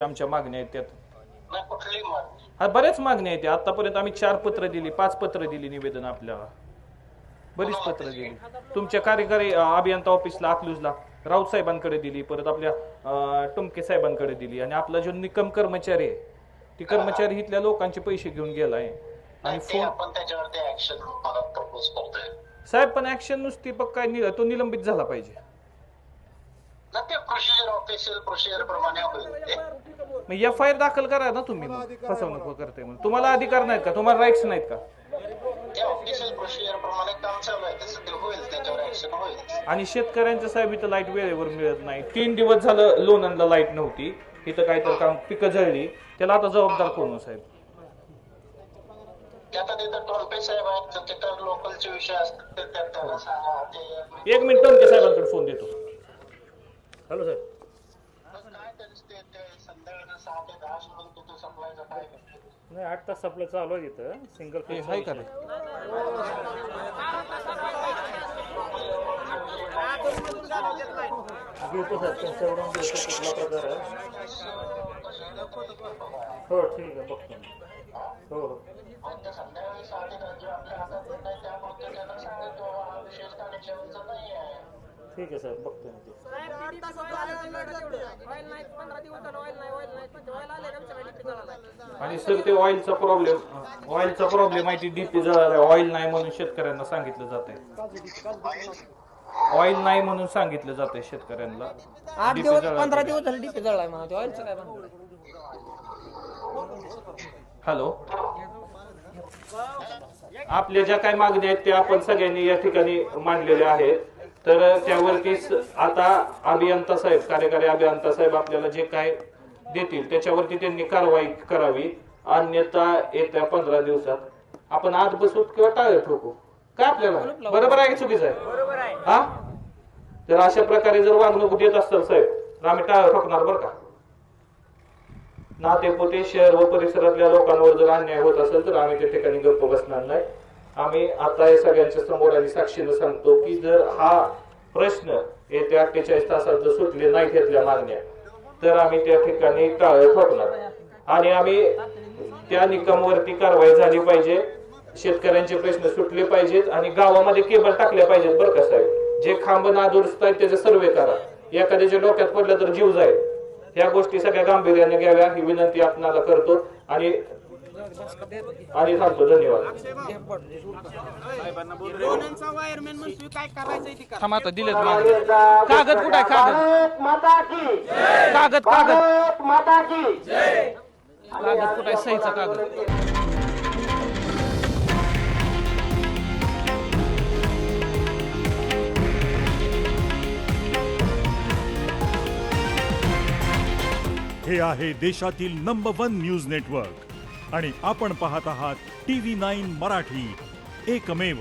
आमच्या मागण्या आहेत त्यात. नाही कुठली मागणी? हा बऱ्याच मागण्या आहेत. आतापर्यंत आम्ही 4 पत्र दिली, 5 पत्र दिली निवेदन आपल्याला. बरीच पत्र दिली. तुमच्या कार्यकारी अभियंता ऑफिसला अकलूजला राऊत साहेबांकडे दिली, परत आपल्या टुमके साहेबांकडे दिली. आणि आपला जो निकम कर्मचारी आहे ती कर्मचारी इथल्या लोकांचे पैसे घेऊन गेलाय. आणि ते आपण त्याच्यावरती ऍक्शन प्रपोज करतोय साहेब. पण ऍक्शन नुसती काय तो निलंबित झाला पाहिजे ना, ते प्रोसिजर ऑफिशियल प्रोसिजर प्रमाणे होईल ते. मग FIR दाखल करा ना तुम्ही. मग फसवणूक करते म्हणून तुम्हाला अधिकार नाहीत का? तुम्हाला राईट्स नाहीत का? ते ऑफिशियल प्रोसिजर प्रमाणे काम चालू आहे, तसं ते होईल, त्याच्यावर ऍक्शन होईल. आणि शेतकऱ्यांचं साहेब इथं लाईट वेळेवर मिळत नाही. 3 दिवस झालं लोणंदला लाईट नव्हती. इथं काहीतरी काम पिकं जळली, त्याला आता जबाबदार कोण हो साहेब? आता तिथं टोलपे साहेब आहेत, तिथं लोकलचे विषय असतात ते त्यांना सांगा. ते 1 मिनिट टोलके साहेबांकडे फोन देतो. हॅलो साहेब. काय ते संध्याकाळी 6 ते 10 सोडून तिथं सप्लायचं काय करते? नाही 8 तास सप्लाय चालू आहे इथं सिंगल फेज हाय का रे? घेतो सर त्यांच्यावरून घेतो कुठला प्रकार आहे. हो ठीक आहे बघतो. हो हो त्या संध्याकाळी 6 ते 10 जे आपल्या हातात नाही त्यामुळे त्यांना सांगितलं हा विशेष कनेक्शनचा नाही आहे. ठीक आहे साहेब बघतो मी ते. आणि सर ते ऑइलचा प्रॉब्लेम आहे. ती डीपी जळालाय. ऑइल नाही म्हणून शेतकऱ्यांना सांगितलं जातंय. ऑइल नाही म्हणून सांगितलं जातंय शेतकऱ्यांना. 8 दिवस 15 दिवस झाले डीपी जळलाय म्हणा. ते ऑइलचं काय बनवलं? हॅलो. आपल्या ज्या काही मागण्या आहेत त्या आपण सगळ्यांनी या ठिकाणी मांडलेल्या आहेत. तर त्यावरती आता अभियंता साहेब, कार्यकारी अभियंता साहेब आपल्याला जे काय देतील त्याच्यावरती त्यांनी कारवाई करावी. अन्यथा येत्या 15 दिवसात आपण आत बसूत किंवा टाळे ठोकू. काय आपल्याला बरोबर आहे की चुकीचं आहे? हा, जर अशा प्रकारे जर वागणूक देत असाल साहेब तर आम्ही टाळे ठोकणार बरं का. नातेपुते शहर व परिसरातल्या लोकांवर जर अन्याय होत असेल तर आम्ही त्या ठिकाणी गप्प बसणार नाही. आम्ही आता हे सगळ्यांच्या समोर आणि साक्षीनं सांगतो की जर हा प्रश्न येत्या 48 तासात जर सुटले नाही घेतल्या मागण्या तर आम्ही त्या ठिकाणी टाळे ठोकणार. आणि आम्ही त्या निकमवरती कारवाई झाली पाहिजे. शेतकऱ्यांचे प्रश्न सुटले पाहिजेत आणि गावामध्ये केबल टाकल्या पाहिजेत बरं का साहेब. जे खांब नादुरुस्त आहेत त्याचे सर्वे करा. एखाद्याच्या डोक्यात पडलं तर जीव जाईल. या गोष्टी सगळ्या गांभीर्याने घ्याव्या ही विनंती आपणाला करतो आणि थांबतो. धन्यवाद. थांबा आता दिलेत कागद. कुठे आहे कागद? कागद कुठे आहे? सहीचा कागद. हे आहे देशातील नंबर 1 न्यूज नेटवर्क आणि आपण पाहत आहात TV9 मराठी, एकमेव.